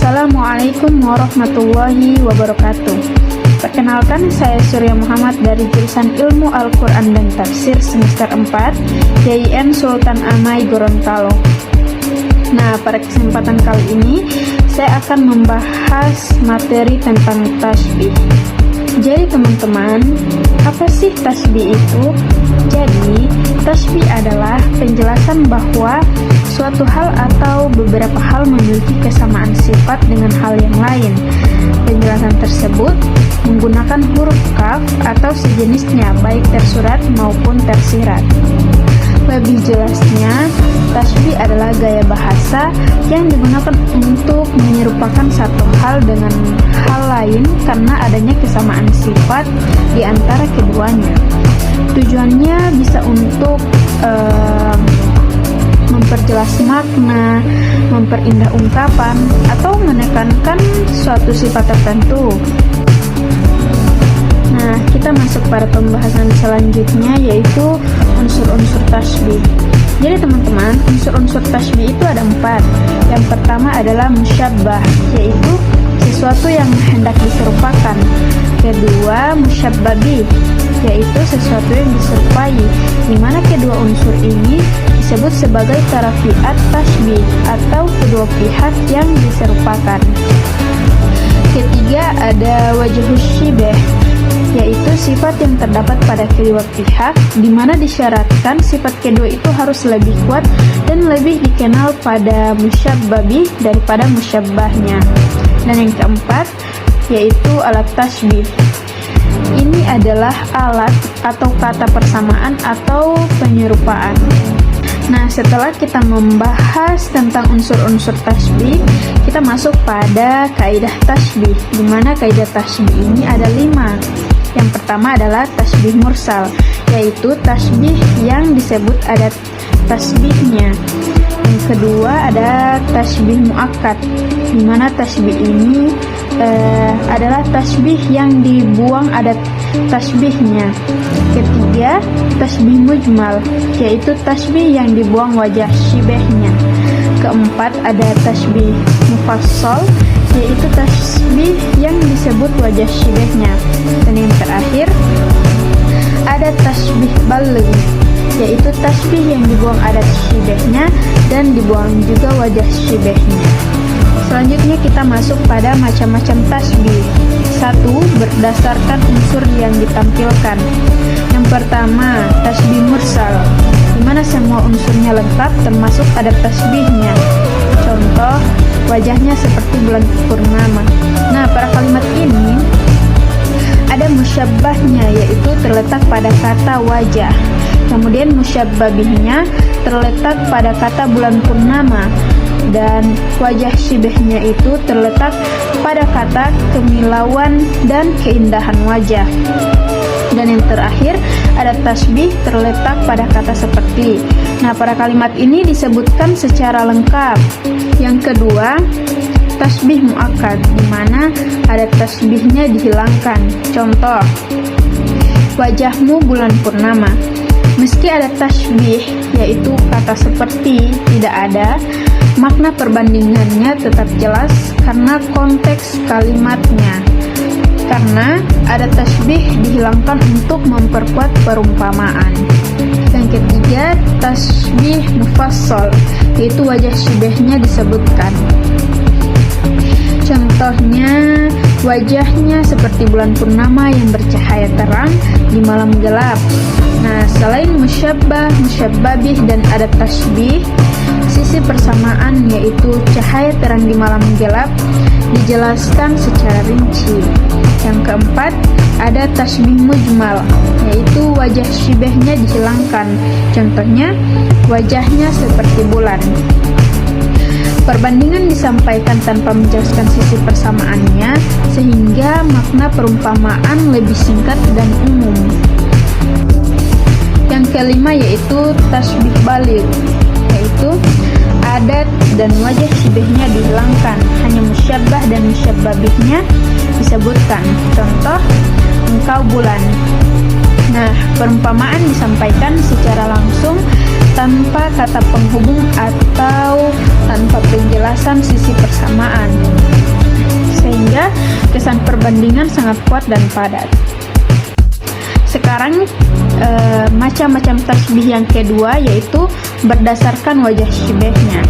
Assalamualaikum warahmatullahi wabarakatuh. Perkenalkan, saya Surya Muhammad dari jurusan Ilmu Al-Quran dan Tafsir semester 4 YIN Sultan Amai Gorontalo. Nah, pada kesempatan kali ini saya akan membahas materi tentang tasbih. Jadi teman-teman, apa sih tasbih itu? Jadi, tasbih adalah penjelasan bahwa suatu hal atau beberapa hal memiliki kesamaan sifat dengan hal yang lain. Penjelasan tersebut menggunakan huruf kaf atau sejenisnya, baik tersurat maupun tersirat. Lebih jelasnya, tasbih adalah gaya bahasa yang digunakan untuk menyerupakan satu hal dengan hal lain karena adanya kesamaan sifat di antara keduanya. Tujuannya bisa untuk memperjelas makna, memperindah ungkapan, atau menekankan suatu sifat tertentu. Nah, kita masuk pada pembahasan selanjutnya, yaitu unsur-unsur tasbih. Jadi teman-teman, unsur-unsur tasbih itu ada 4. Yang pertama adalah musyabbah, yaitu sesuatu yang hendak diserupakan. Kedua, musyabbabi, yaitu sesuatu yang diserupai, di mana kedua unsur ini disebut sebagai tarafiat tasbih atau kedua pihak yang diserupakan. Ketiga, ada wajhus syibah, yaitu sifat yang terdapat pada kedua pihak, di mana disyaratkan sifat kedua itu harus lebih kuat dan lebih dikenal pada musyabbabi daripada musyabbahnya. Dan yang keempat, yaitu alat tasbih. Ini adalah alat atau kata persamaan atau penyerupaan. Nah, setelah kita membahas tentang unsur-unsur tasbih, kita masuk pada kaidah tasbih, di mana kaidah tasbih ini ada 5. Yang pertama adalah tasbih mursal, yaitu tasbih yang disebut ada tasbihnya. Yang kedua ada tasbih muakkad, di mana tasbih ini adalah tasbih yang dibuang adat tasbihnya. Ketiga, tasbih mujmal, yaitu tasbih yang dibuang wajah syibahnya. Keempat, ada tasbih mufassal, yaitu tasbih yang disebut wajah syibahnya. Dan yang terakhir, ada tasbih baligh, yaitu tasbih yang dibuang adat syibahnya dan dibuang juga wajah syibahnya. Selanjutnya kita masuk pada macam-macam tasbih. 1. Berdasarkan unsur yang ditampilkan. Yang pertama, tasbih mursal, di mana semua unsurnya lengkap termasuk ada tasbihnya. Contoh, wajahnya seperti bulan purnama. Nah, pada kalimat ini ada musyabbahnya, yaitu terletak pada kata wajah. Kemudian musyabbabihnya terletak pada kata bulan purnama, dan wajah syibahnya itu terletak pada kata kemilauan dan keindahan wajah. Dan yang terakhir ada tasbih terletak pada kata seperti. Nah, pada kalimat ini disebutkan secara lengkap. Yang kedua, tasbih muakkad, di mana ada tasbihnya dihilangkan. Contoh, wajahmu bulan purnama. Meski ada tasbih, yaitu kata seperti, tidak ada, makna perbandingannya tetap jelas karena konteks kalimatnya. Karena ada tasbih dihilangkan untuk memperkuat perumpamaan. Yang ketiga, tasbih mufassal, yaitu wajah syibahnya disebutkan. Contohnya, wajahnya seperti bulan purnama yang bercahaya terang di malam gelap. Nah, selain musyabbah, musyabbabih, dan ada tasbih, sisi persamaan yaitu cahaya terang di malam gelap dijelaskan secara rinci. Yang keempat, ada tasbih mujmal, yaitu wajah syibahnya dihilangkan. Contohnya, wajahnya seperti bulan. Perbandingan disampaikan tanpa menjelaskan sisi persamaannya, sehingga makna perumpamaan lebih singkat dan umum. Yang kelima yaitu tasbih baligh, yaitu adat dan wajah syibahnya dihilangkan, hanya musyabbah dan musyabbabihnya disebutkan. Contoh, engkau bulan. Nah, perumpamaan disampaikan secara langsung tanpa kata penghubung atau tanpa penjelasan sisi persamaan. sehingga kesan perbandingan sangat kuat dan padat. Sekarang macam-macam tasbih yang kedua, yaitu berdasarkan wajah syibehnya.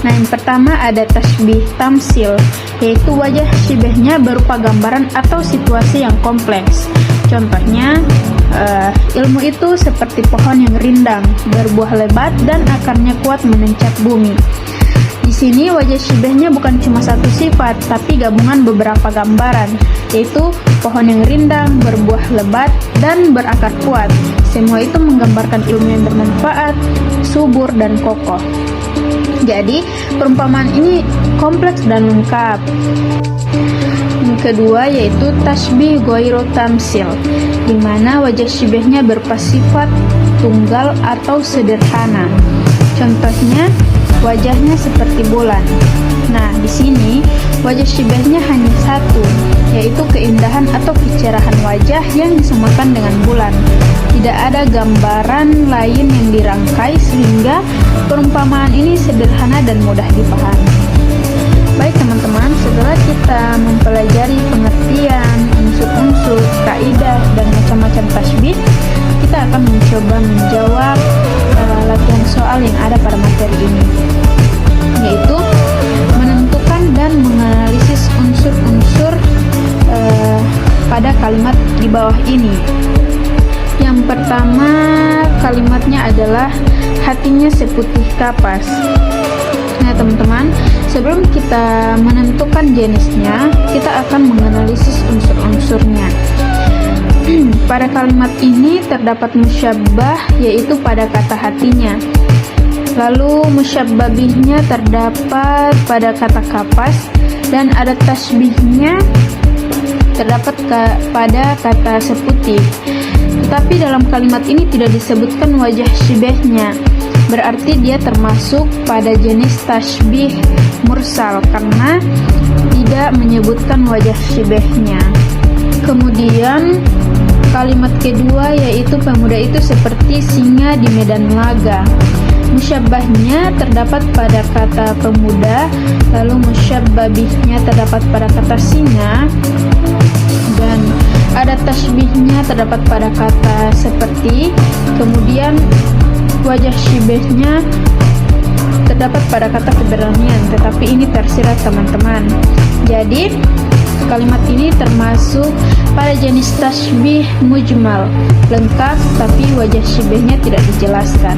Nah, yang pertama ada tasbih tamsil, yaitu wajah syibehnya berupa gambaran atau situasi yang kompleks. Contohnya, ilmu itu seperti pohon yang rindang, berbuah lebat dan akarnya kuat menancap bumi. Di sini wajah syibehnya bukan cuma satu sifat, tapi gabungan beberapa gambaran, yaitu pohon yang rindang, berbuah lebat, dan berakar kuat. Semua itu menggambarkan ilmu yang bermanfaat, subur, dan kokoh. Jadi, perumpamaan ini kompleks dan lengkap. Yang kedua yaitu tasbih ghairu tamsil, di mana wajah syibehnya berupa sifat tunggal atau sederhana. Contohnya, wajahnya seperti bulan. Nah, di sini wajah syibehnya hanya satu, yaitu keindahan atau kecerahan wajah yang disamakan dengan bulan. Tidak ada gambaran lain yang dirangkai sehingga perumpamaan ini sederhana dan mudah dipahami. Baik teman-teman, setelah kita mempelajari pengertian, unsur-unsur, kaidah, dan macam-macam tasbih, kita akan mencoba menjawab latihan soal yang ada pada materi ini, yaitu menentukan dan menganalisis unsur-unsur pada kalimat di bawah ini. Yang pertama, kalimatnya adalah hatinya seputih kapas. Nah teman-teman, sebelum kita menentukan jenisnya, kita akan menganalisis unsur-unsurnya. Pada kalimat ini terdapat musyabbah, yaitu pada kata hatinya. Lalu musyabbabihnya terdapat pada kata kapas, dan ada tasbihnya terdapat pada kata seputih. Tetapi dalam kalimat ini tidak disebutkan wajah syibehnya, berarti dia termasuk pada jenis tasbih mursal karena tidak menyebutkan wajah syibehnya. Kemudian kalimat kedua yaitu pemuda itu seperti singa di medan laga. Musyabbahnya terdapat pada kata pemuda, lalu musyabbabihnya terdapat pada kata singa, dan ada tasbihnya terdapat pada kata seperti. Kemudian wajah syibehnya terdapat pada kata keberanian, tetapi ini tersirat teman-teman. Jadi kalimat ini termasuk pada jenis tasbih mujmal, lengkap tapi wajah syibehnya tidak dijelaskan.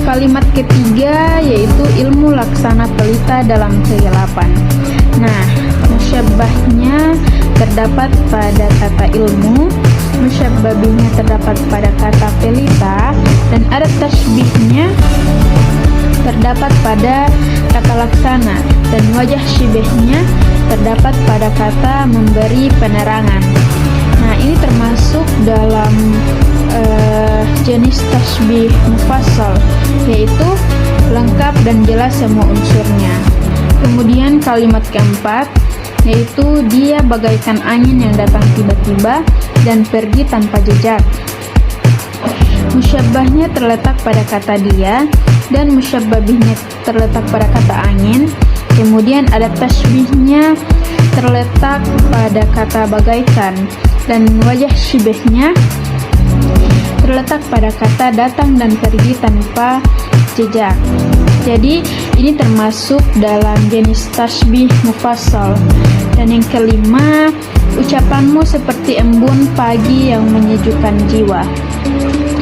Kalimat ketiga yaitu ilmu laksana pelita dalam kegelapan. Nah, musyabbahnya terdapat pada kata ilmu, musyabbabihnya terdapat pada kata pelita, dan ada tasbihnya terdapat pada kata laksana, dan wajah syibehnya terdapat pada kata memberi penerangan. Nah, ini termasuk dalam jenis tasbih mufassal, yaitu lengkap dan jelas semua unsurnya. Kemudian kalimat keempat yaitu dia bagaikan angin yang datang tiba-tiba dan pergi tanpa jejak. Musyabbahnya terletak pada kata dia, dan musyabbabihnya terletak pada kata angin. Kemudian ada tasbihnya terletak pada kata bagaikan, dan wajah syibehnya terletak pada kata datang dan pergi tanpa jejak. Jadi ini termasuk dalam jenis tasbih mufassal. Dan yang kelima, ucapanmu seperti embun pagi yang menyejukkan jiwa.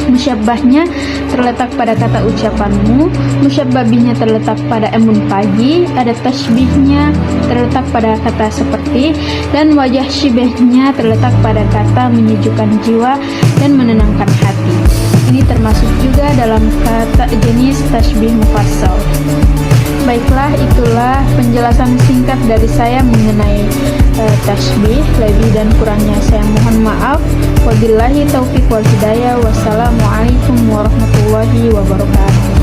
Musyabbahnya terletak pada kata ucapanmu, musyabbabihnya terletak pada embun pagi, ada tasbihnya terletak pada kata seperti, dan wajah syibehnya terletak pada kata menyejukkan jiwa dan menenangkan hati. Ini termasuk juga dalam kata jenis tasbih mufassal. Baiklah, itulah penjelasan singkat dari saya mengenai tasbih. Lebih dan kurangnya saya mohon maaf. Wabillahi taufiq wal hidayah. Wassalamualaikum warahmatullahi wabarakatuh.